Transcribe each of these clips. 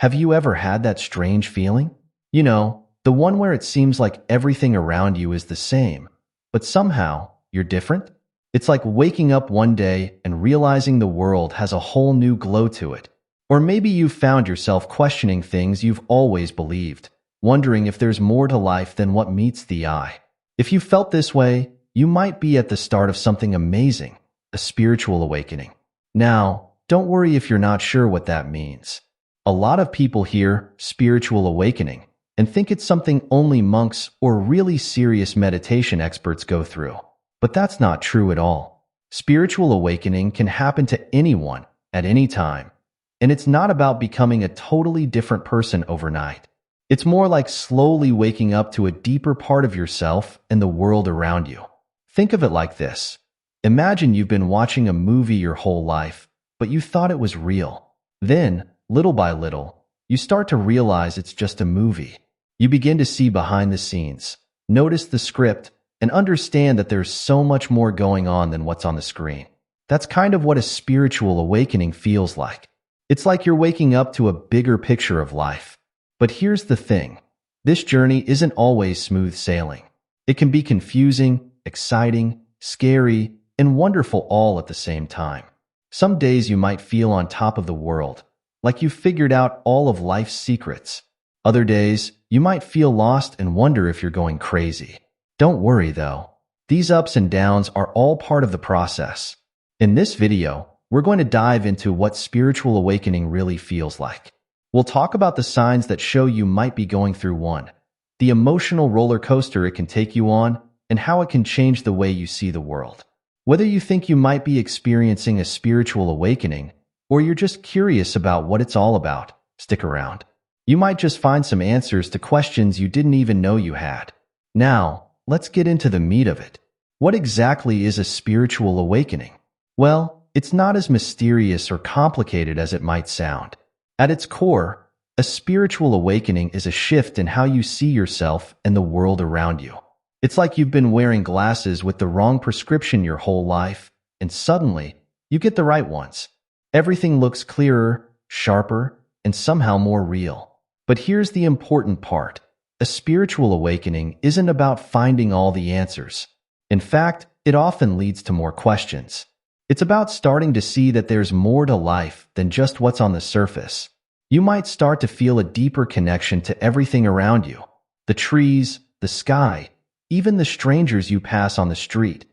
Have you ever had that strange feeling? The one where it seems like everything around you is the same, but somehow you're different? It's like waking up one day and realizing the world has a whole new glow to it. Or maybe you've found yourself questioning things you've always believed, wondering if there's more to life than what meets the eye. If you felt this way, you might be at the start of something amazing, a spiritual awakening. Now, don't worry if you're not sure what that means. A lot of people hear spiritual awakening and think it's something only monks or really serious meditation experts go through. But that's not true at all. Spiritual awakening can happen to anyone at any time, and it's not about becoming a totally different person overnight. It's more like slowly waking up to a deeper part of yourself and the world around you. Think of it like this. Imagine you've been watching a movie your whole life, but you thought it was real. Then, little by little, you start to realize it's just a movie. You begin to see behind the scenes, notice the script, and understand that there's so much more going on than what's on the screen. That's kind of what a spiritual awakening feels like. It's like you're waking up to a bigger picture of life. But here's the thing. This journey isn't always smooth sailing. It can be confusing, exciting, scary, and wonderful all at the same time. Some days you might feel on top of the world, like you've figured out all of life's secrets. Other days, you might feel lost and wonder if you're going crazy. Don't worry though. These ups and downs are all part of the process. In this video, we're going to dive into what spiritual awakening really feels like. We'll talk about the signs that show you might be going through one, the emotional roller coaster it can take you on, and how it can change the way you see the world. Whether you think you might be experiencing a spiritual awakening, or you're just curious about what it's all about, stick around. You might just find some answers to questions you didn't even know you had. Now, let's get into the meat of it. What exactly is a spiritual awakening? Well, it's not as mysterious or complicated as it might sound. At its core, a spiritual awakening is a shift in how you see yourself and the world around you. It's like you've been wearing glasses with the wrong prescription your whole life, and suddenly, you get the right ones. Everything looks clearer, sharper, and somehow more real. But here's the important part. A spiritual awakening isn't about finding all the answers. In fact, it often leads to more questions. It's about starting to see that there's more to life than just what's on the surface. You might start to feel a deeper connection to everything around you. The trees, the sky, even the strangers you pass on the street.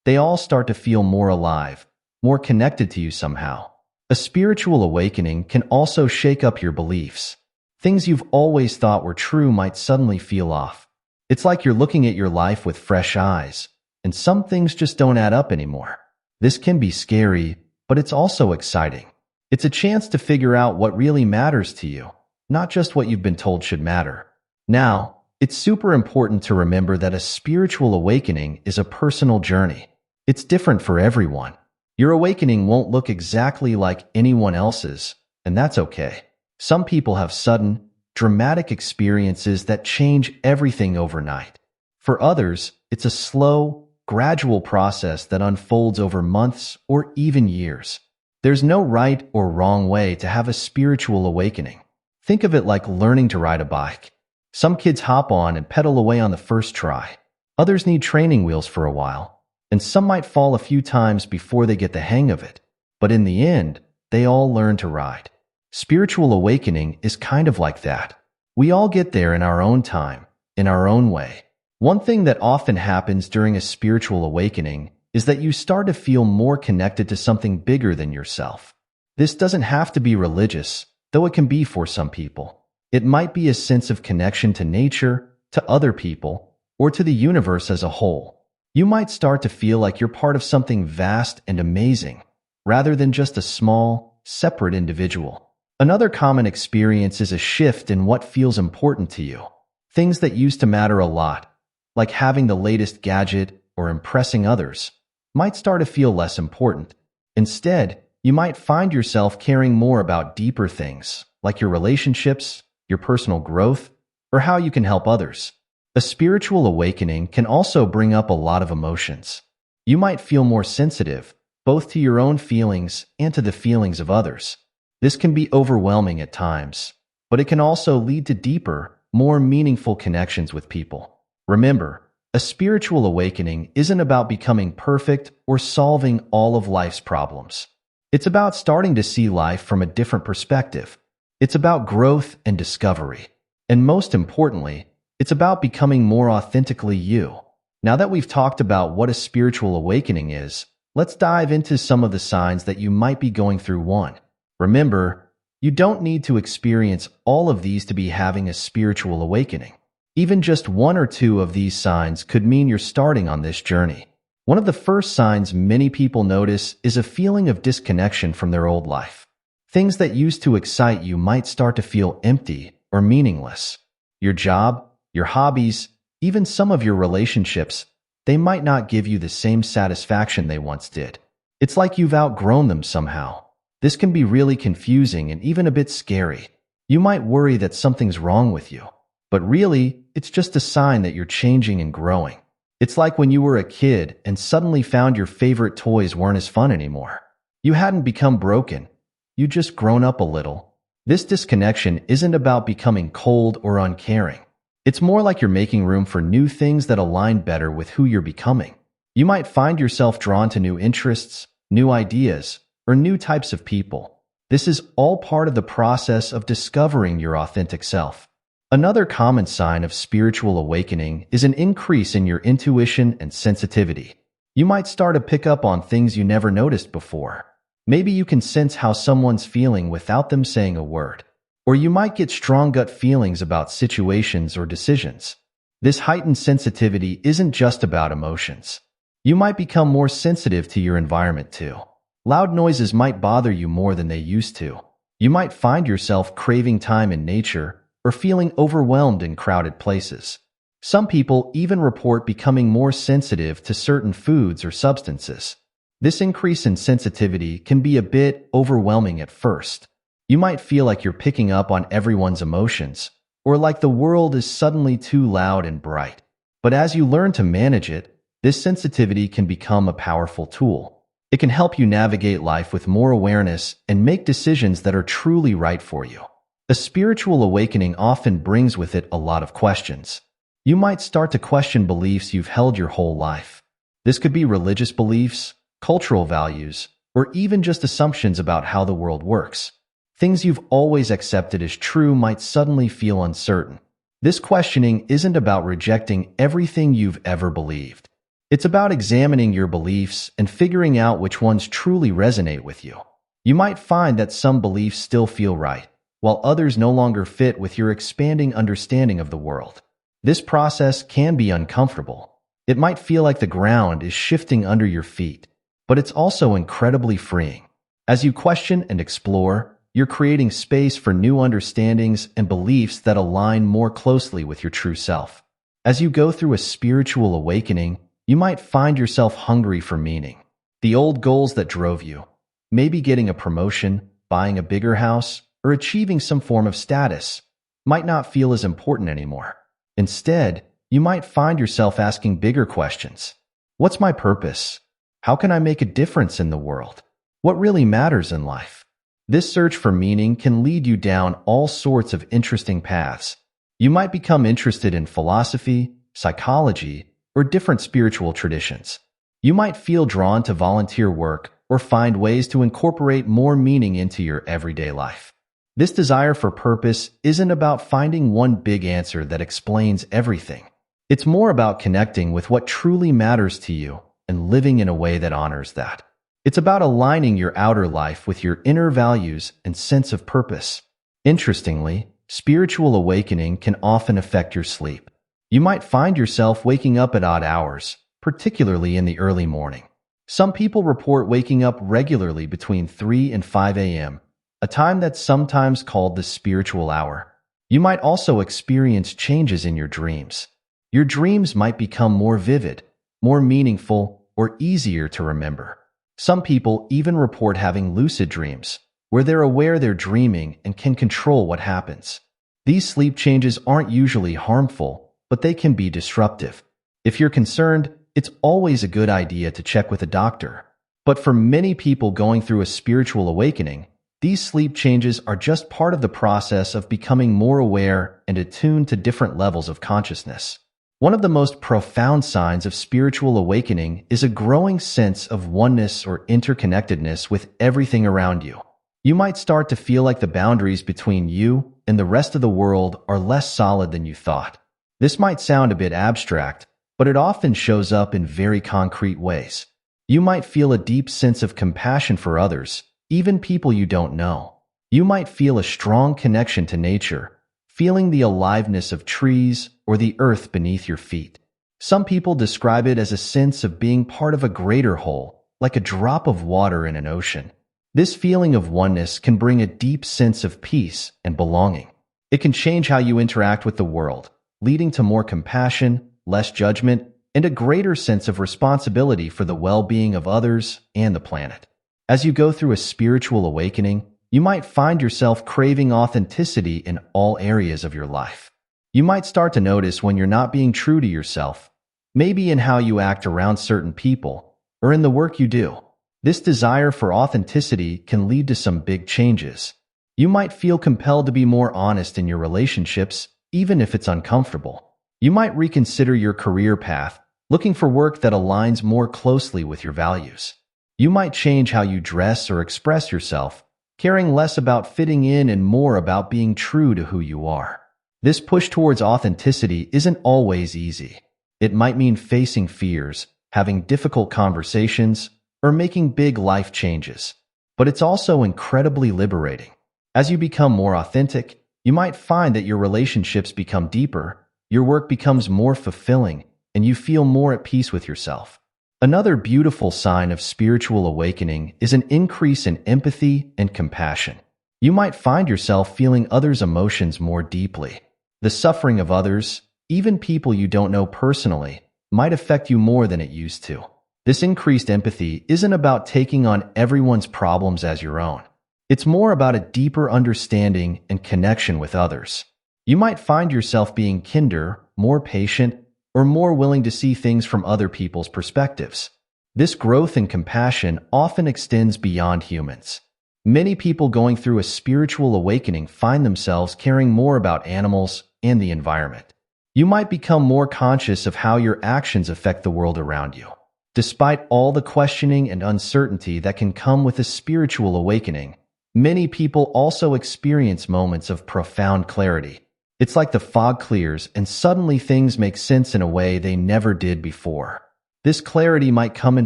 They all start to feel more alive, more connected to you somehow. A spiritual awakening can also shake up your beliefs. Things you've always thought were true might suddenly feel off. It's like you're looking at your life with fresh eyes, and some things just don't add up anymore. This can be scary, but it's also exciting. It's a chance to figure out what really matters to you, not just what you've been told should matter. Now, it's super important to remember that a spiritual awakening is a personal journey. It's different for everyone. Your awakening won't look exactly like anyone else's, and that's okay. Some people have sudden, dramatic experiences that change everything overnight. For others, it's a slow, gradual process that unfolds over months or even years. There's no right or wrong way to have a spiritual awakening. Think of it like learning to ride a bike. Some kids hop on and pedal away on the first try. Others need training wheels for a while, and some might fall a few times before they get the hang of it. But in the end, they all learn to ride. Spiritual awakening is kind of like that. We all get there in our own time, in our own way. One thing that often happens during a spiritual awakening is that you start to feel more connected to something bigger than yourself. This doesn't have to be religious, though it can be for some people. It might be a sense of connection to nature, to other people, or to the universe as a whole. You might start to feel like you're part of something vast and amazing, rather than just a small, separate individual. Another common experience is a shift in what feels important to you. Things that used to matter a lot, like having the latest gadget or impressing others, might start to feel less important. Instead, you might find yourself caring more about deeper things, like your relationships, your personal growth, or how you can help others. A spiritual awakening can also bring up a lot of emotions. You might feel more sensitive, both to your own feelings and to the feelings of others. This can be overwhelming at times. but it can also lead to deeper, more meaningful connections with people. Remember, a spiritual awakening isn't about becoming perfect or solving all of life's problems. It's about starting to see life from a different perspective. It's about growth and discovery. And most importantly, it's about becoming more authentically you. Now that we've talked about what a spiritual awakening is, let's dive into some of the signs that you might be going through one. Remember, you don't need to experience all of these to be having a spiritual awakening. Even just one or two of these signs could mean you're starting on this journey. One of the first signs many people notice is a feeling of disconnection from their old life. Things that used to excite you might start to feel empty or meaningless. Your job, your hobbies, even some of your relationships, they might not give you the same satisfaction they once did. It's like you've outgrown them somehow. This can be really confusing and even a bit scary. You might worry that something's wrong with you, but really, it's just a sign that you're changing and growing. It's like when you were a kid and suddenly found your favorite toys weren't as fun anymore. You hadn't become broken. You'd just grown up a little. This disconnection isn't about becoming cold or uncaring. It's more like you're making room for new things that align better with who you're becoming. You might find yourself drawn to new interests, new ideas, or new types of people. This is all part of the process of discovering your authentic self. Another common sign of spiritual awakening is an increase in your intuition and sensitivity. You might start to pick up on things you never noticed before. Maybe you can sense how someone's feeling without them saying a word. Or you might get strong gut feelings about situations or decisions. This heightened sensitivity isn't just about emotions. You might become more sensitive to your environment too. Loud noises might bother you more than they used to. You might find yourself craving time in nature or feeling overwhelmed in crowded places. Some people even report becoming more sensitive to certain foods or substances. This increase in sensitivity can be a bit overwhelming at first. You might feel like you're picking up on everyone's emotions, or like the world is suddenly too loud and bright. But as you learn to manage it, this sensitivity can become a powerful tool. It can help you navigate life with more awareness and make decisions that are truly right for you. A spiritual awakening often brings with it a lot of questions. You might start to question beliefs you've held your whole life. This could be religious beliefs, cultural values, or even just assumptions about how the world works. Things you've always accepted as true might suddenly feel uncertain. This questioning isn't about rejecting everything you've ever believed. It's about examining your beliefs and figuring out which ones truly resonate with you. You might find that some beliefs still feel right, while others no longer fit with your expanding understanding of the world. This process can be uncomfortable. It might feel like the ground is shifting under your feet, but it's also incredibly freeing. As you question and explore, you're creating space for new understandings and beliefs that align more closely with your true self. As you go through a spiritual awakening, you might find yourself hungry for meaning. The old goals that drove you, maybe getting a promotion, buying a bigger house, or achieving some form of status, might not feel as important anymore. Instead, you might find yourself asking bigger questions. What's my purpose? How can I make a difference in the world? What really matters in life? This search for meaning can lead you down all sorts of interesting paths. You might become interested in philosophy, psychology, or different spiritual traditions. You might feel drawn to volunteer work or find ways to incorporate more meaning into your everyday life. This desire for purpose isn't about finding one big answer that explains everything. It's more about connecting with what truly matters to you and living in a way that honors that. It's about aligning your outer life with your inner values and sense of purpose. Interestingly, spiritual awakening can often affect your sleep. You might find yourself waking up at odd hours, particularly in the early morning. Some people report waking up regularly between 3 and 5 a.m., a time that's sometimes called the spiritual hour. You might also experience changes in your dreams. Your dreams might become more vivid, more meaningful, or easier to remember. Some people even report having lucid dreams, where they're aware they're dreaming and can control what happens. These sleep changes aren't usually harmful, but they can be disruptive. If you're concerned, it's always a good idea to check with a doctor. But for many people going through a spiritual awakening, These sleep changes are just part of the process of becoming more aware and attuned to different levels of consciousness. One of the most profound signs of spiritual awakening is a growing sense of oneness or interconnectedness with everything around you. You might start to feel like the boundaries between you and the rest of the world are less solid than you thought. This might sound a bit abstract, but it often shows up in very concrete ways. You might feel a deep sense of compassion for others, even people you don't know. You might feel a strong connection to nature, feeling the aliveness of trees or the earth beneath your feet. Some people describe it as a sense of being part of a greater whole, like a drop of water in an ocean. This feeling of oneness can bring a deep sense of peace and belonging. It can change how you interact with the world, leading to more compassion, less judgment, and a greater sense of responsibility for the well-being of others and the planet. As you go through a spiritual awakening, you might find yourself craving authenticity in all areas of your life. You might start to notice when you're not being true to yourself, maybe in how you act around certain people or in the work you do. This desire for authenticity can lead to some big changes. You might feel compelled to be more honest in your relationships, even if it's uncomfortable. You might reconsider your career path, looking for work that aligns more closely with your values. You might change how you dress or express yourself, caring less about fitting in and more about being true to who you are. This push towards authenticity isn't always easy. It might mean facing fears, having difficult conversations, or making big life changes. But it's also incredibly liberating. As you become more authentic, you might find that your relationships become deeper, your work becomes more fulfilling, and you feel more at peace with yourself. Another beautiful sign of spiritual awakening is an increase in empathy and compassion. You might find yourself feeling others' emotions more deeply. The suffering of others, even people you don't know personally, might affect you more than it used to. This increased empathy isn't about taking on everyone's problems as your own. It's more about a deeper understanding and connection with others. You might find yourself being kinder, more patient, or more willing to see things from other people's perspectives. This growth in compassion often extends beyond humans. Many people going through a spiritual awakening find themselves caring more about animals and the environment. You might become more conscious of how your actions affect the world around you. Despite all the questioning and uncertainty that can come with a spiritual awakening, many people also experience moments of profound clarity. It's like the fog clears and suddenly things make sense in a way they never did before. This clarity might come in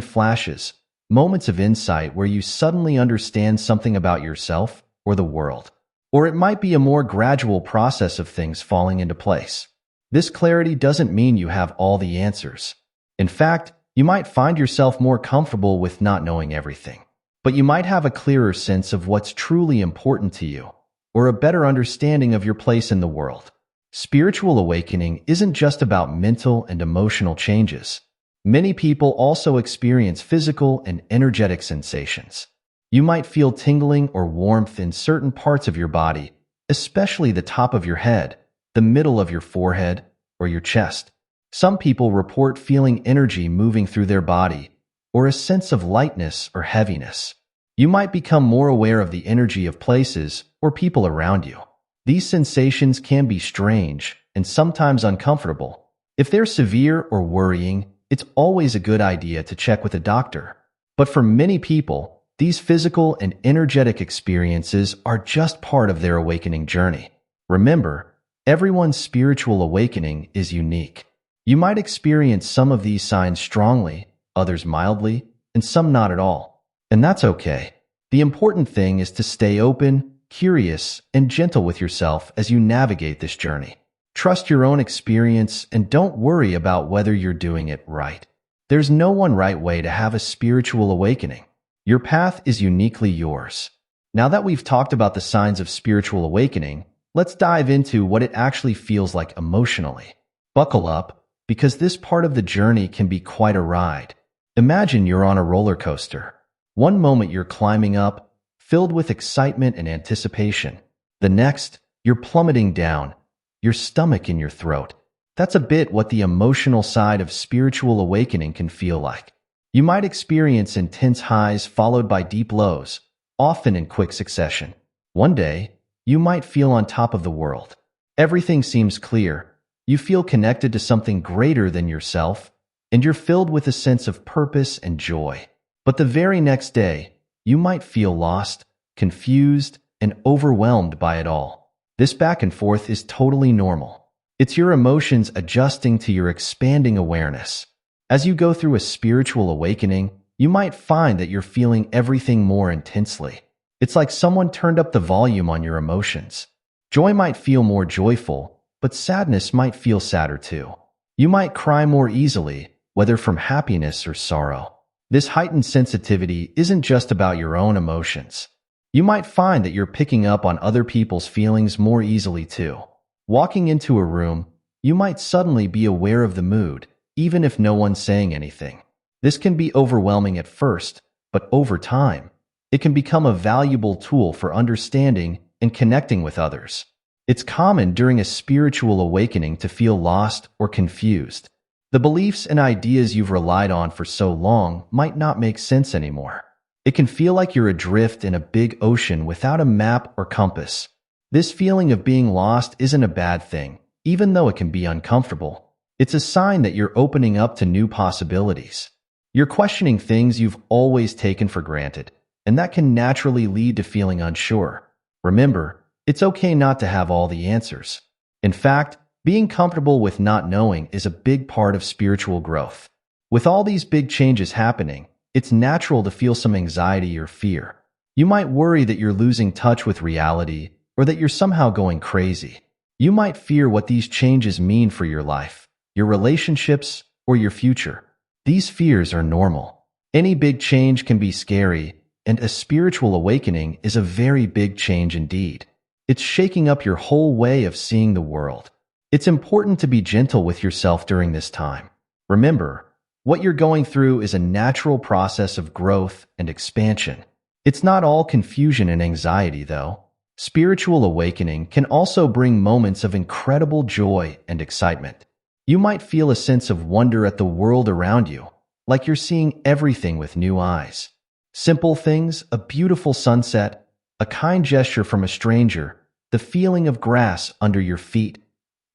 flashes, moments of insight where you suddenly understand something about yourself or the world. Or it might be a more gradual process of things falling into place. This clarity doesn't mean you have all the answers. In fact, you might find yourself more comfortable with not knowing everything. But you might have a clearer sense of what's truly important to you, or a better understanding of your place in the world. Spiritual awakening isn't just about mental and emotional changes. Many people also experience physical and energetic sensations. You might feel tingling or warmth in certain parts of your body, especially the top of your head, the middle of your forehead, or your chest. Some people report feeling energy moving through their body, or a sense of lightness or heaviness. You might become more aware of the energy of places or people around you. These sensations can be strange and sometimes uncomfortable. If they're severe or worrying, it's always a good idea to check with a doctor. But for many people, these physical and energetic experiences are just part of their awakening journey. Remember, everyone's spiritual awakening is unique. You might experience some of these signs strongly, others mildly, and some not at all. And that's okay. The important thing is to stay open, curious, and gentle with yourself as you navigate this journey. Trust your own experience and don't worry about whether you're doing it right. There's no one right way to have a spiritual awakening. Your path is uniquely yours. Now that we've talked about the signs of spiritual awakening, let's dive into what it actually feels like emotionally. Buckle up, because this part of the journey can be quite a ride. Imagine you're on a roller coaster. One moment you're climbing up, filled with excitement and anticipation. The next, you're plummeting down, your stomach in your throat. That's a bit what the emotional side of spiritual awakening can feel like. You might experience intense highs followed by deep lows, often in quick succession. One day, you might feel on top of the world. Everything seems clear. You feel connected to something greater than yourself, and you're filled with a sense of purpose and joy. But the very next day, you might feel lost, confused, and overwhelmed by it all. This back and forth is totally normal. It's your emotions adjusting to your expanding awareness. As you go through a spiritual awakening, you might find that you're feeling everything more intensely. It's like someone turned up the volume on your emotions. Joy might feel more joyful, but sadness might feel sadder too. You might cry more easily, whether from happiness or sorrow. This heightened sensitivity isn't just about your own emotions. You might find that you're picking up on other people's feelings more easily too. Walking into a room, you might suddenly be aware of the mood, even if no one's saying anything. This can be overwhelming at first, but over time, it can become a valuable tool for understanding and connecting with others. It's common during a spiritual awakening to feel lost or confused. The beliefs and ideas you've relied on for so long might not make sense anymore. It can feel like you're adrift in a big ocean without a map or compass. This feeling of being lost isn't a bad thing, even though it can be uncomfortable. It's a sign that you're opening up to new possibilities. You're questioning things you've always taken for granted, and that can naturally lead to feeling unsure. Remember, it's okay not to have all the answers. In fact, being comfortable with not knowing is a big part of spiritual growth. With all these big changes happening, it's natural to feel some anxiety or fear. You might worry that you're losing touch with reality or that you're somehow going crazy. You might fear what these changes mean for your life, your relationships, or your future. These fears are normal. Any big change can be scary, and a spiritual awakening is a very big change indeed. It's shaking up your whole way of seeing the world. It's important to be gentle with yourself during this time. Remember, what you're going through is a natural process of growth and expansion. It's not all confusion and anxiety, though. Spiritual awakening can also bring moments of incredible joy and excitement. You might feel a sense of wonder at the world around you, like you're seeing everything with new eyes. Simple things, a beautiful sunset, a kind gesture from a stranger, the feeling of grass under your feet,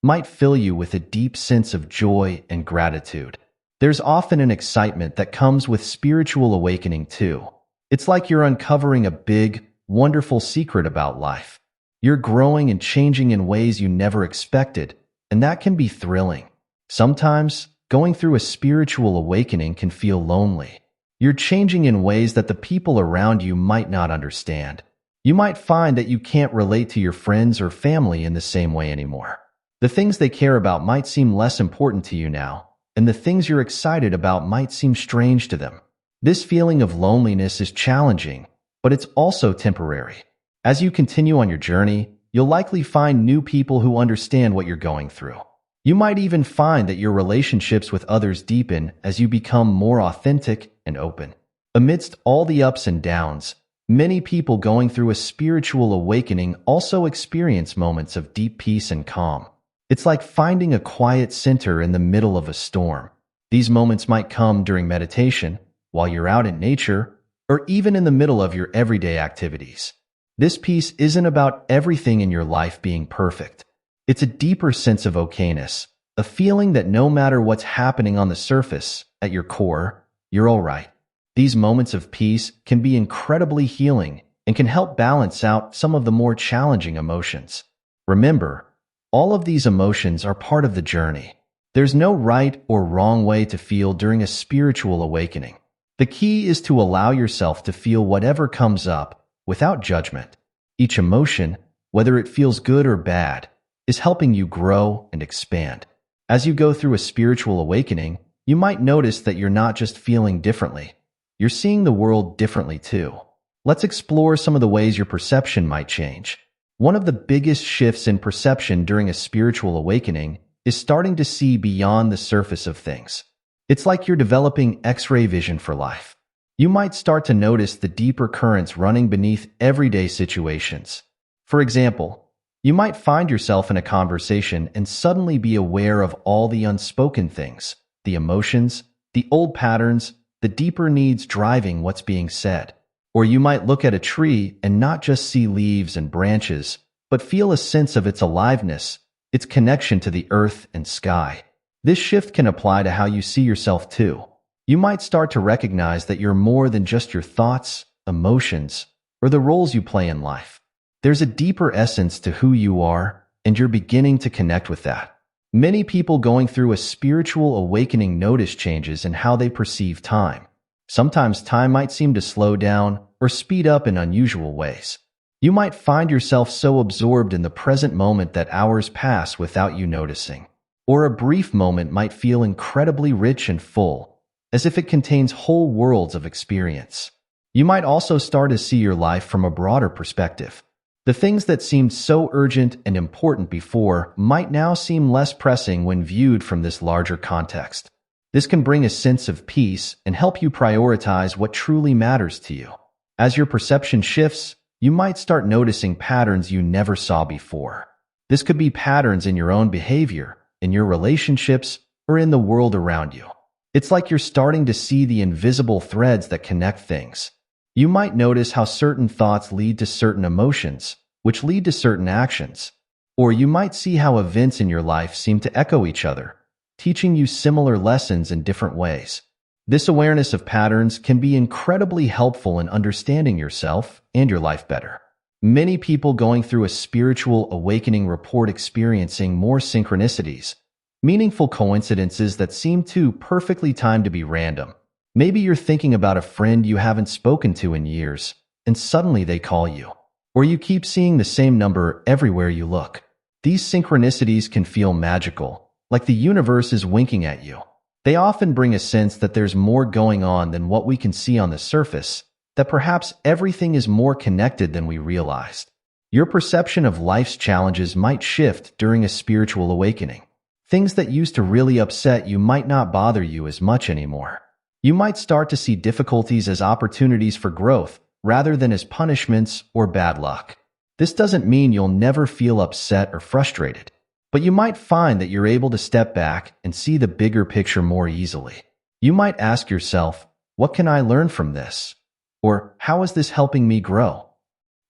might fill you with a deep sense of joy and gratitude. There's often an excitement that comes with spiritual awakening too. It's like you're uncovering a big, wonderful secret about life. You're growing and changing in ways you never expected, and that can be thrilling. Sometimes, going through a spiritual awakening can feel lonely. You're changing in ways that the people around you might not understand. You might find that you can't relate to your friends or family in the same way anymore. The things they care about might seem less important to you now, and the things you're excited about might seem strange to them. This feeling of loneliness is challenging, but it's also temporary. As you continue on your journey, you'll likely find new people who understand what you're going through. You might even find that your relationships with others deepen as you become more authentic and open. Amidst all the ups and downs, many people going through a spiritual awakening also experience moments of deep peace and calm. It's like finding a quiet center in the middle of a storm. These moments might come during meditation, while you're out in nature, or even in the middle of your everyday activities. This peace isn't about everything in your life being perfect. It's a deeper sense of okayness, a feeling that no matter what's happening on the surface, at your core, you're all right. These moments of peace can be incredibly healing and can help balance out some of the more challenging emotions. Remember, all of these emotions are part of the journey. There's no right or wrong way to feel during a spiritual awakening. The key is to allow yourself to feel whatever comes up without judgment. Each emotion, whether it feels good or bad, is helping you grow and expand. As you go through a spiritual awakening, you might notice that you're not just feeling differently. You're seeing the world differently too. Let's explore some of the ways your perception might change. One of the biggest shifts in perception during a spiritual awakening is starting to see beyond the surface of things. It's like you're developing X-ray vision for life. You might start to notice the deeper currents running beneath everyday situations. For example, you might find yourself in a conversation and suddenly be aware of all the unspoken things, the emotions, the old patterns, the deeper needs driving what's being said. Or you might look at a tree and not just see leaves and branches, but feel a sense of its aliveness, its connection to the earth and sky. This shift can apply to how you see yourself too. You might start to recognize that you're more than just your thoughts, emotions, or the roles you play in life. There's a deeper essence to who you are, and you're beginning to connect with that. Many people going through a spiritual awakening notice changes in how they perceive time. Sometimes time might seem to slow down or speed up in unusual ways. You might find yourself so absorbed in the present moment that hours pass without you noticing. Or a brief moment might feel incredibly rich and full, as if it contains whole worlds of experience. You might also start to see your life from a broader perspective. The things that seemed so urgent and important before might now seem less pressing when viewed from this larger context. This can bring a sense of peace and help you prioritize what truly matters to you. As your perception shifts, you might start noticing patterns you never saw before. This could be patterns in your own behavior, in your relationships, or in the world around you. It's like you're starting to see the invisible threads that connect things. You might notice how certain thoughts lead to certain emotions, which lead to certain actions. Or you might see how events in your life seem to echo each other, teaching you similar lessons in different ways. This awareness of patterns can be incredibly helpful in understanding yourself and your life better. Many people going through a spiritual awakening report experiencing more synchronicities, meaningful coincidences that seem too perfectly timed to be random. Maybe you're thinking about a friend you haven't spoken to in years, and suddenly they call you. Or you keep seeing the same number everywhere you look. These synchronicities can feel magical, like the universe is winking at you. They often bring a sense that there's more going on than what we can see on the surface, that perhaps everything is more connected than we realized. Your perception of life's challenges might shift during a spiritual awakening. Things that used to really upset you might not bother you as much anymore. You might start to see difficulties as opportunities for growth rather than as punishments or bad luck. This doesn't mean you'll never feel upset or frustrated, but you might find that you're able to step back and see the bigger picture more easily. You might ask yourself, what can I learn from this? Or how is this helping me grow?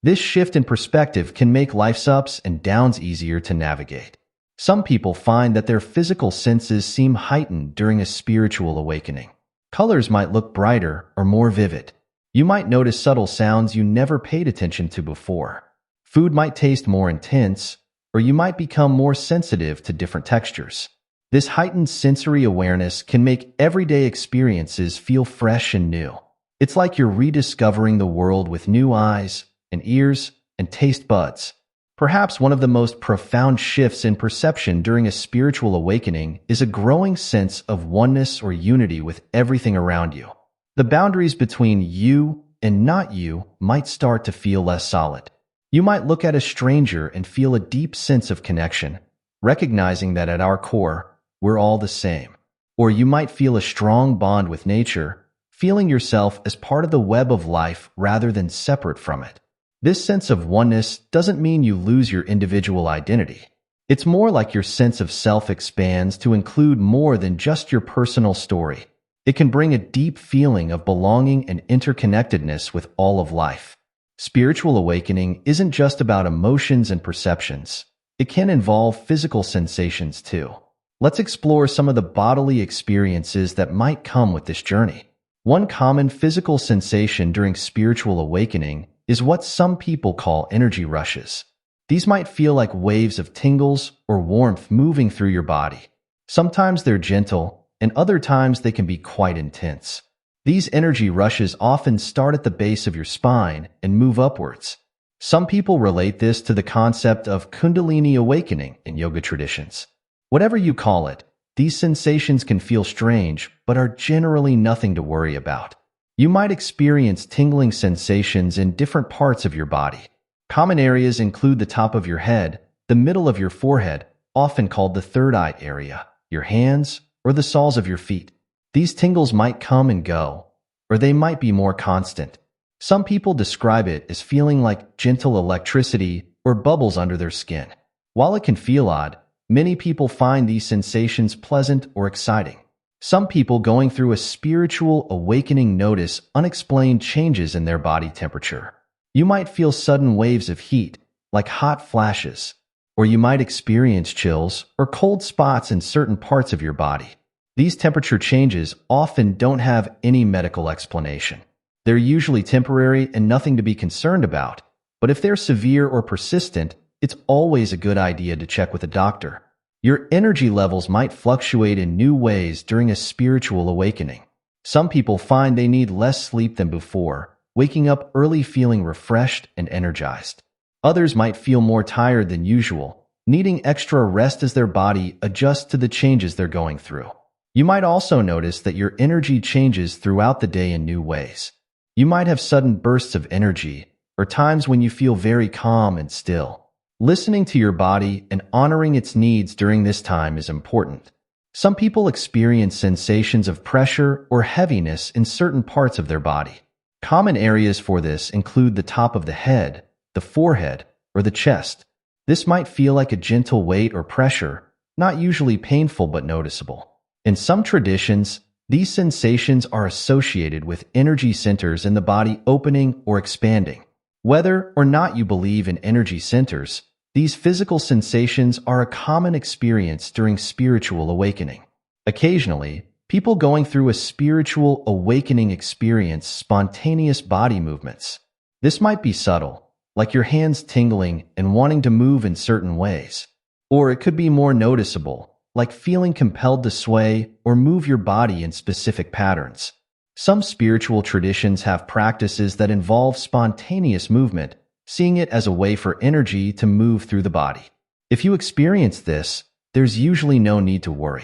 This shift in perspective can make life's ups and downs easier to navigate. Some people find that their physical senses seem heightened during a spiritual awakening. Colors might look brighter or more vivid. You might notice subtle sounds you never paid attention to before. Food might taste more intense, or you might become more sensitive to different textures. This heightened sensory awareness can make everyday experiences feel fresh and new. It's like you're rediscovering the world with new eyes and ears and taste buds. Perhaps one of the most profound shifts in perception during a spiritual awakening is a growing sense of oneness or unity with everything around you. The boundaries between you and not you might start to feel less solid. You might look at a stranger and feel a deep sense of connection, recognizing that at our core, we're all the same. Or you might feel a strong bond with nature, feeling yourself as part of the web of life rather than separate from it. This sense of oneness doesn't mean you lose your individual identity. It's more like your sense of self expands to include more than just your personal story. It can bring a deep feeling of belonging and interconnectedness with all of life. Spiritual awakening isn't just about emotions and perceptions. It can involve physical sensations too. Let's explore some of the bodily experiences that might come with this journey. One common physical sensation during spiritual awakening is what some people call energy rushes. These might feel like waves of tingles or warmth moving through your body. Sometimes they're gentle, and other times they can be quite intense. These energy rushes often start at the base of your spine and move upwards. Some people relate this to the concept of Kundalini awakening in yoga traditions. Whatever you call it, these sensations can feel strange, but are generally nothing to worry about. You might experience tingling sensations in different parts of your body. Common areas include the top of your head, the middle of your forehead, often called the third eye area, your hands, or the soles of your feet. These tingles might come and go, or they might be more constant. Some people describe it as feeling like gentle electricity or bubbles under their skin. While it can feel odd, many people find these sensations pleasant or exciting. Some people going through a spiritual awakening notice unexplained changes in their body temperature. You might feel sudden waves of heat, like hot flashes, or you might experience chills or cold spots in certain parts of your body. These temperature changes often don't have any medical explanation. They're usually temporary and nothing to be concerned about, but if they're severe or persistent, it's always a good idea to check with a doctor. Your energy levels might fluctuate in new ways during a spiritual awakening. Some people find they need less sleep than before, waking up early feeling refreshed and energized. Others might feel more tired than usual, needing extra rest as their body adjusts to the changes they're going through. You might also notice that your energy changes throughout the day in new ways. You might have sudden bursts of energy, or times when you feel very calm and still. Listening to your body and honoring its needs during this time is important. Some people experience sensations of pressure or heaviness in certain parts of their body. Common areas for this include the top of the head, the forehead, or the chest. This might feel like a gentle weight or pressure, not usually painful but noticeable. In some traditions, these sensations are associated with energy centers in the body opening or expanding. Whether or not you believe in energy centers, these physical sensations are a common experience during spiritual awakening. Occasionally, people going through a spiritual awakening experience spontaneous body movements. This might be subtle, like your hands tingling and wanting to move in certain ways. Or it could be more noticeable, like feeling compelled to sway or move your body in specific patterns. Some spiritual traditions have practices that involve spontaneous movement, seeing it as a way for energy to move through the body. If you experience this, there's usually no need to worry.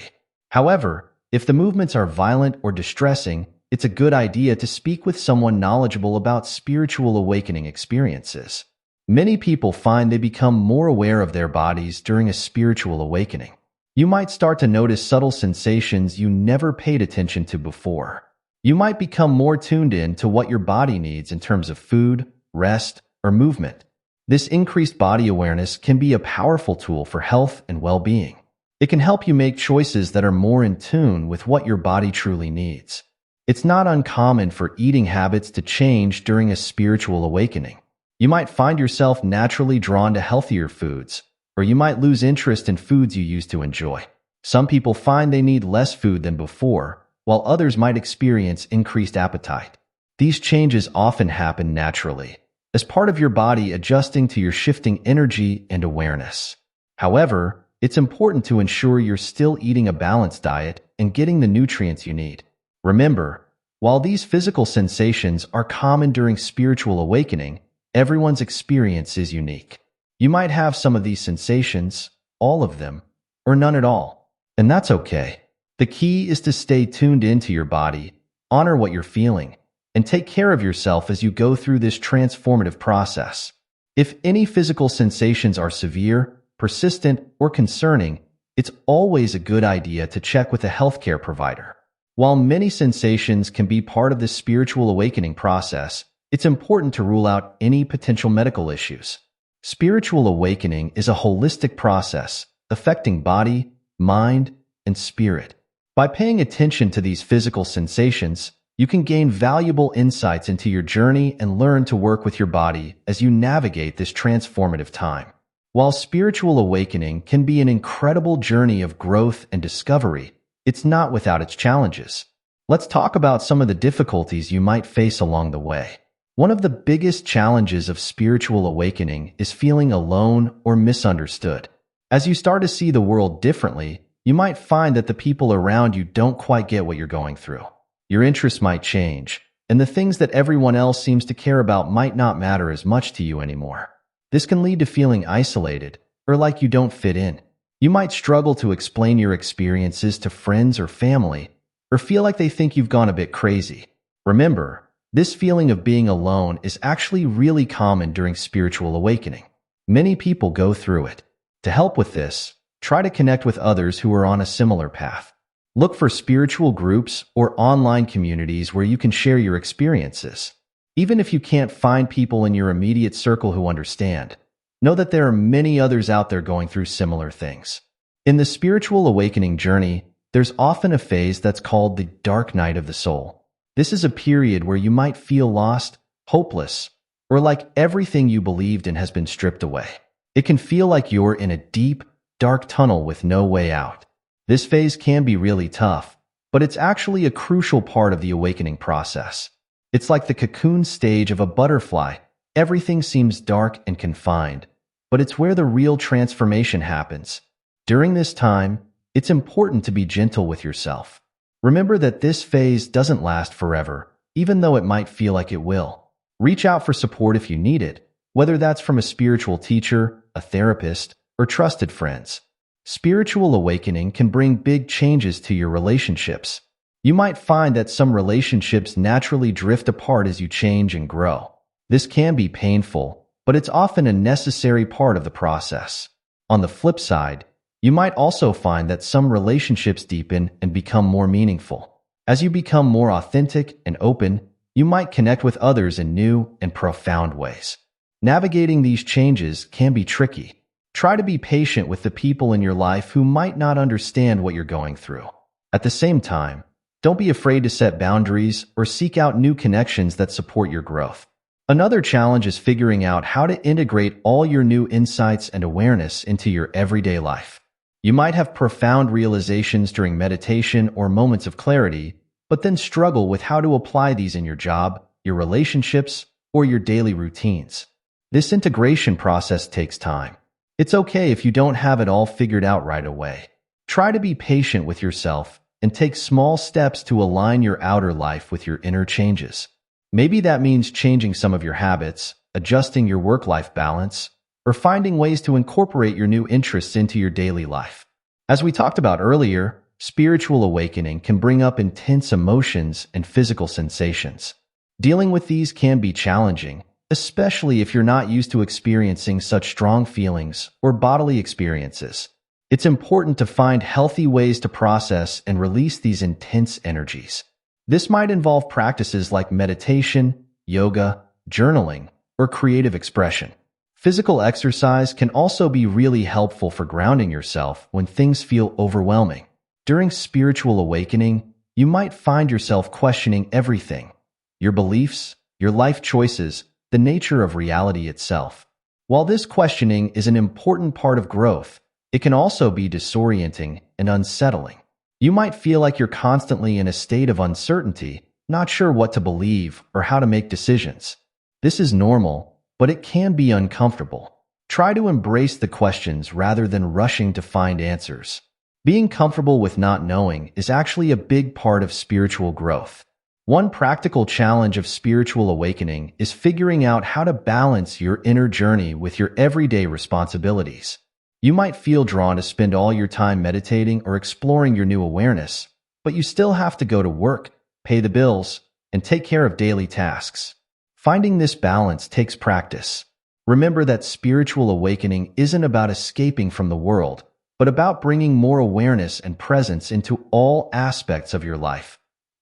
However, if the movements are violent or distressing, it's a good idea to speak with someone knowledgeable about spiritual awakening experiences. Many people find they become more aware of their bodies during a spiritual awakening. You might start to notice subtle sensations you never paid attention to before. You might become more tuned in to what your body needs in terms of food, rest, or movement. This increased body awareness can be a powerful tool for health and well-being. It can help you make choices that are more in tune with what your body truly needs. It's not uncommon for eating habits to change during a spiritual awakening. You might find yourself naturally drawn to healthier foods, or you might lose interest in foods you used to enjoy. Some people find they need less food than before, while others might experience increased appetite. These changes often happen naturally, as part of your body adjusting to your shifting energy and awareness. However, it's important to ensure you're still eating a balanced diet and getting the nutrients you need. Remember, while these physical sensations are common during spiritual awakening, everyone's experience is unique. You might have some of these sensations, all of them, or none at all, and that's okay. The key is to stay tuned into your body, honor what you're feeling, and take care of yourself as you go through this transformative process. If any physical sensations are severe, persistent, or concerning, it's always a good idea to check with a healthcare provider. While many sensations can be part of the spiritual awakening process, it's important to rule out any potential medical issues. Spiritual awakening is a holistic process affecting body, mind, and spirit. By paying attention to these physical sensations, you can gain valuable insights into your journey and learn to work with your body as you navigate this transformative time. While spiritual awakening can be an incredible journey of growth and discovery, it's not without its challenges. Let's talk about some of the difficulties you might face along the way. One of the biggest challenges of spiritual awakening is feeling alone or misunderstood. As you start to see the world differently, you might find that the people around you don't quite get what you're going through. Your interests might change, and the things that everyone else seems to care about might not matter as much to you anymore. This can lead to feeling isolated or like you don't fit in. You might struggle to explain your experiences to friends or family, or feel like they think you've gone a bit crazy. Remember, this feeling of being alone is actually really common during spiritual awakening. Many people go through it. To help with this, try to connect with others who are on a similar path. Look for spiritual groups or online communities where you can share your experiences. Even if you can't find people in your immediate circle who understand, know that there are many others out there going through similar things. In the spiritual awakening journey, there's often a phase that's called the dark night of the soul. This is a period where you might feel lost, hopeless, or like everything you believed in has been stripped away. It can feel like you're in a deep, dark tunnel with no way out. This phase can be really tough, but it's actually a crucial part of the awakening process. It's like the cocoon stage of a butterfly. Everything seems dark and confined, but it's where the real transformation happens. During this time, it's important to be gentle with yourself. Remember that this phase doesn't last forever, even though it might feel like it will. Reach out for support if you need it, whether that's from a spiritual teacher, a therapist, or trusted friends. Spiritual awakening can bring big changes to your relationships. You might find that some relationships naturally drift apart as you change and grow. This can be painful, but it's often a necessary part of the process. On the flip side, you might also find that some relationships deepen and become more meaningful. As you become more authentic and open, you might connect with others in new and profound ways. Navigating these changes can be tricky. Try to be patient with the people in your life who might not understand what you're going through. At the same time, don't be afraid to set boundaries or seek out new connections that support your growth. Another challenge is figuring out how to integrate all your new insights and awareness into your everyday life. You might have profound realizations during meditation or moments of clarity, but then struggle with how to apply these in your job, your relationships, or your daily routines. This integration process takes time. It's okay if you don't have it all figured out right away. Try to be patient with yourself and take small steps to align your outer life with your inner changes. Maybe that means changing some of your habits, adjusting your work-life balance, or finding ways to incorporate your new interests into your daily life. As we talked about earlier, spiritual awakening can bring up intense emotions and physical sensations. Dealing with these can be challenging, especially if you're not used to experiencing such strong feelings or bodily experiences. It's important to find healthy ways to process and release these intense energies. This might involve practices like meditation, yoga, journaling, or creative expression. Physical exercise can also be really helpful for grounding yourself when things feel overwhelming. During spiritual awakening, you might find yourself questioning everything: your beliefs, your life choices, the nature of reality itself. While this questioning is an important part of growth, it can also be disorienting and unsettling. You might feel like you're constantly in a state of uncertainty, not sure what to believe or how to make decisions. This is normal, but it can be uncomfortable. Try to embrace the questions rather than rushing to find answers. Being comfortable with not knowing is actually a big part of spiritual growth. One practical challenge of spiritual awakening is figuring out how to balance your inner journey with your everyday responsibilities. You might feel drawn to spend all your time meditating or exploring your new awareness, but you still have to go to work, pay the bills, and take care of daily tasks. Finding this balance takes practice. Remember that spiritual awakening isn't about escaping from the world, but about bringing more awareness and presence into all aspects of your life,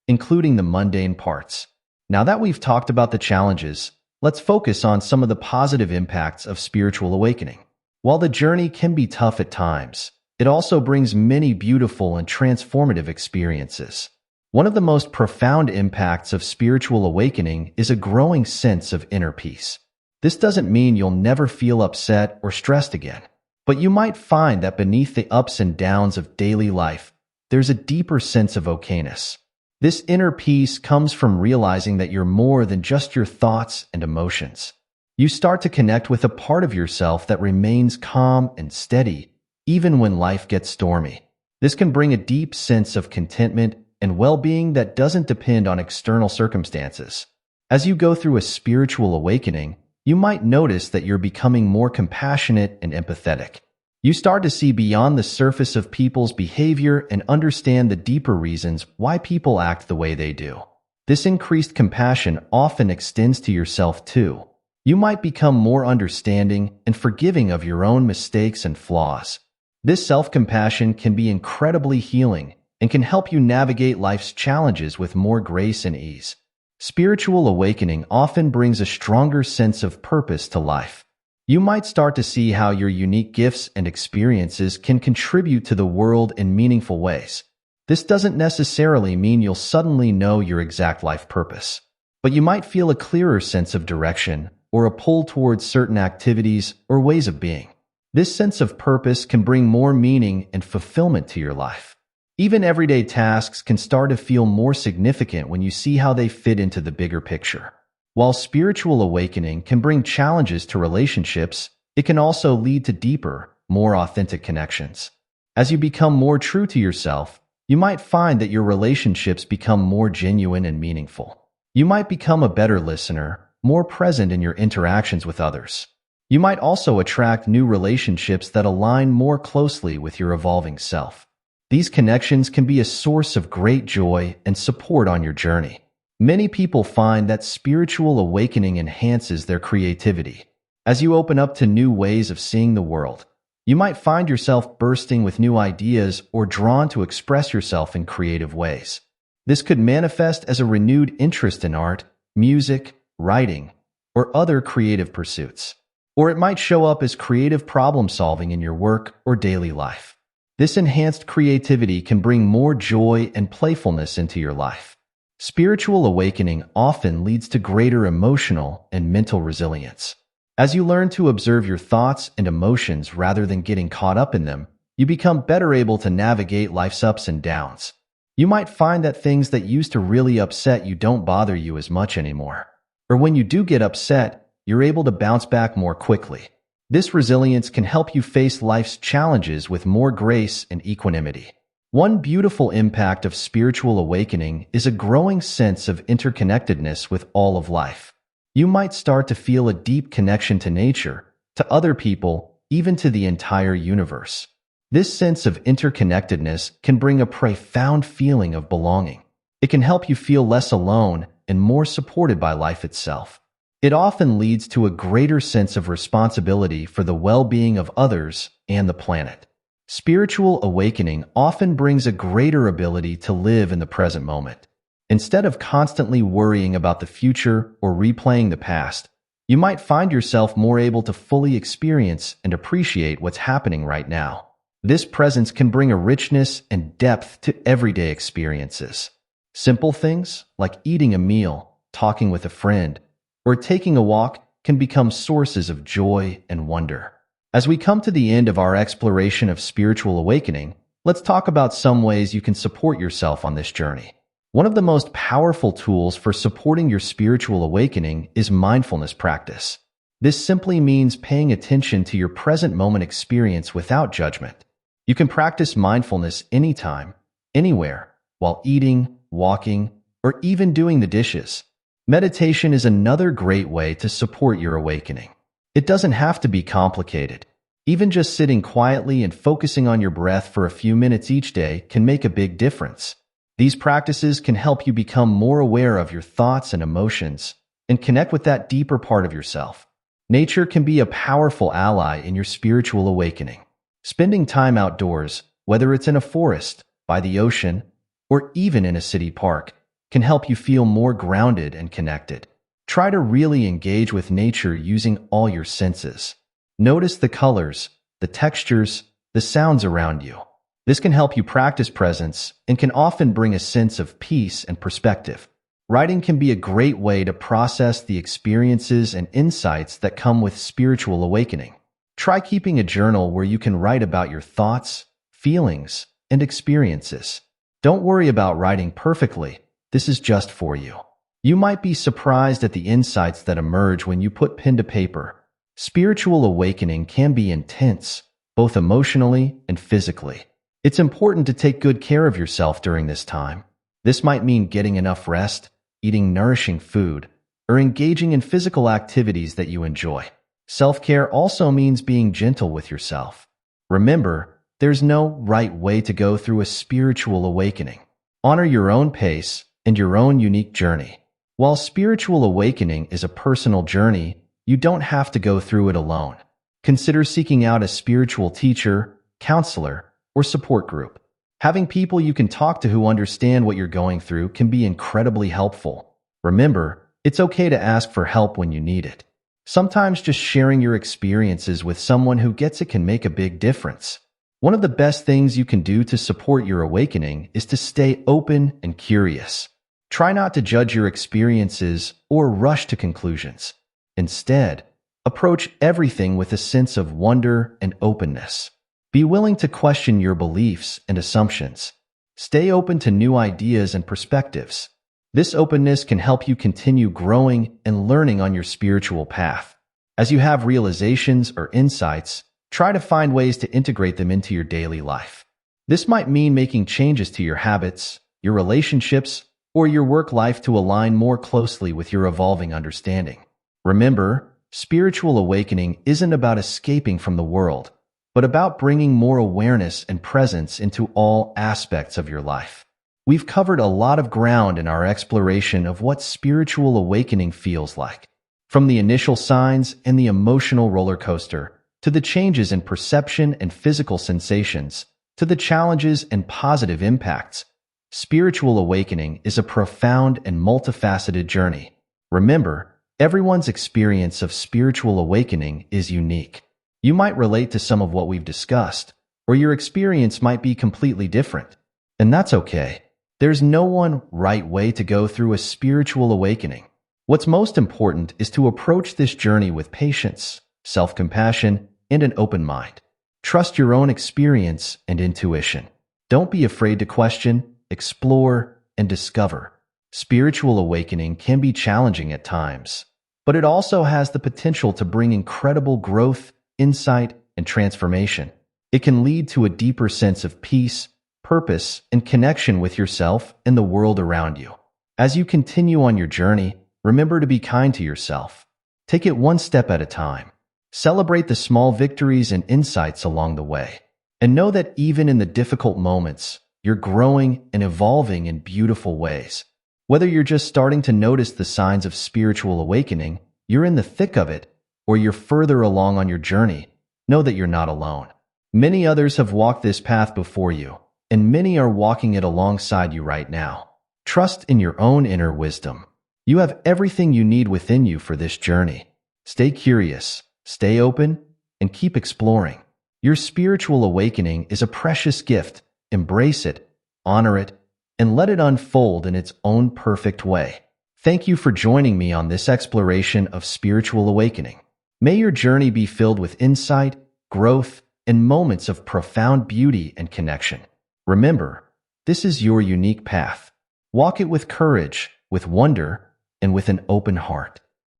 including the mundane parts. Now that we've talked about the challenges, let's focus on some of the positive impacts of spiritual awakening. While the journey can be tough at times, it also brings many beautiful and transformative experiences. One of the most profound impacts of spiritual awakening is a growing sense of inner peace. This doesn't mean you'll never feel upset or stressed again, but you might find that beneath the ups and downs of daily life, there's a deeper sense of okayness. This inner peace comes from realizing that you're more than just your thoughts and emotions. You start to connect with a part of yourself that remains calm and steady, even when life gets stormy. This can bring a deep sense of contentment and well-being that doesn't depend on external circumstances. As you go through a spiritual awakening, you might notice that you're becoming more compassionate and empathetic. You start to see beyond the surface of people's behavior and understand the deeper reasons why people act the way they do. This increased compassion often extends to yourself too. You might become more understanding and forgiving of your own mistakes and flaws. This self-compassion can be incredibly healing and can help you navigate life's challenges with more grace and ease. Spiritual awakening often brings a stronger sense of purpose to life. You might start to see how your unique gifts and experiences can contribute to the world in meaningful ways. This doesn't necessarily mean you'll suddenly know your exact life purpose, but you might feel a clearer sense of direction or a pull towards certain activities or ways of being. This sense of purpose can bring more meaning and fulfillment to your life. Even everyday tasks can start to feel more significant when you see how they fit into the bigger picture. While spiritual awakening can bring challenges to relationships, it can also lead to deeper, more authentic connections. As you become more true to yourself, you might find that your relationships become more genuine and meaningful. You might become a better listener, more present in your interactions with others. You might also attract new relationships that align more closely with your evolving self. These connections can be a source of great joy and support on your journey. Many people find that spiritual awakening enhances their creativity. As you open up to new ways of seeing the world, you might find yourself bursting with new ideas or drawn to express yourself in creative ways. This could manifest as a renewed interest in art, music, writing, or other creative pursuits. Or it might show up as creative problem solving in your work or daily life. This enhanced creativity can bring more joy and playfulness into your life. Spiritual awakening often leads to greater emotional and mental resilience. As you learn to observe your thoughts and emotions rather than getting caught up in them, you become better able to navigate life's ups and downs. You might find that things that used to really upset you don't bother you as much anymore. Or when you do get upset, you're able to bounce back more quickly. This resilience can help you face life's challenges with more grace and equanimity. One beautiful impact of spiritual awakening is a growing sense of interconnectedness with all of life. You might start to feel a deep connection to nature, to other people, even to the entire universe. This sense of interconnectedness can bring a profound feeling of belonging. It can help you feel less alone and more supported by life itself. It often leads to a greater sense of responsibility for the well-being of others and the planet. Spiritual awakening often brings a greater ability to live in the present moment. Instead of constantly worrying about the future or replaying the past, you might find yourself more able to fully experience and appreciate what's happening right now. This presence can bring a richness and depth to everyday experiences. Simple things like eating a meal, talking with a friend, or taking a walk can become sources of joy and wonder. As we come to the end of our exploration of spiritual awakening, let's talk about some ways you can support yourself on this journey. One of the most powerful tools for supporting your spiritual awakening is mindfulness practice. This simply means paying attention to your present moment experience without judgment. You can practice mindfulness anytime, anywhere, while eating, walking, or even doing the dishes. Meditation is another great way to support your awakening. It doesn't have to be complicated. Even just sitting quietly and focusing on your breath for a few minutes each day can make a big difference. These practices can help you become more aware of your thoughts and emotions and connect with that deeper part of yourself. Nature can be a powerful ally in your spiritual awakening. Spending time outdoors, whether it's in a forest, by the ocean, or even in a city park, can help you feel more grounded and connected. Try to really engage with nature using all your senses. Notice the colors, the textures, the sounds around you. This can help you practice presence and can often bring a sense of peace and perspective. Writing can be a great way to process the experiences and insights that come with spiritual awakening. Try keeping a journal where you can write about your thoughts, feelings, and experiences. Don't worry about writing perfectly. This is just for you. You might be surprised at the insights that emerge when you put pen to paper. Spiritual awakening can be intense, both emotionally and physically. It's important to take good care of yourself during this time. This might mean getting enough rest, eating nourishing food, or engaging in physical activities that you enjoy. Self-care also means being gentle with yourself. Remember, there's no right way to go through a spiritual awakening. Honor your own pace and your own unique journey. While spiritual awakening is a personal journey, you don't have to go through it alone. Consider seeking out a spiritual teacher, counselor, or support group. Having people you can talk to who understand what you're going through can be incredibly helpful. Remember, it's okay to ask for help when you need it. Sometimes just sharing your experiences with someone who gets it can make a big difference. One of the best things you can do to support your awakening is to stay open and curious. Try not to judge your experiences or rush to conclusions. Instead, approach everything with a sense of wonder and openness. Be willing to question your beliefs and assumptions. Stay open to new ideas and perspectives. This openness can help you continue growing and learning on your spiritual path. As you have realizations or insights, try to find ways to integrate them into your daily life. This might mean making changes to your habits, your relationships, or your work life to align more closely with your evolving understanding. Remember, spiritual awakening isn't about escaping from the world, but about bringing more awareness and presence into all aspects of your life. We've covered a lot of ground in our exploration of what spiritual awakening feels like. From the initial signs and the emotional roller coaster, to the changes in perception and physical sensations, to the challenges and positive impacts, spiritual awakening is a profound and multifaceted journey. Remember, everyone's experience of spiritual awakening is unique. You might relate to some of what we've discussed, or your experience might be completely different. And that's okay. There's no one right way to go through a spiritual awakening. What's most important is to approach this journey with patience, self-compassion, and an open mind. Trust your own experience and intuition. Don't be afraid to question, explore, and discover. Spiritual awakening can be challenging at times, but it also has the potential to bring incredible growth, insight, and transformation. It can lead to a deeper sense of peace, purpose, and connection with yourself and the world around you. As you continue on your journey, remember to be kind to yourself. Take it one step at a time. Celebrate the small victories and insights along the way. And know that even in the difficult moments, you're growing and evolving in beautiful ways. Whether you're just starting to notice the signs of spiritual awakening, you're in the thick of it, or you're further along on your journey, know that you're not alone. Many others have walked this path before you, and many are walking it alongside you right now. Trust in your own inner wisdom. You have everything you need within you for this journey. Stay curious, stay open, and keep exploring. Your spiritual awakening is a precious gift. Embrace it, honor it, and let it unfold in its own perfect way. Thank you for joining me on this exploration of spiritual awakening. May your journey be filled with insight, growth, and moments of profound beauty and connection. Remember, this is your unique path. Walk it with courage, with wonder, and with an open heart.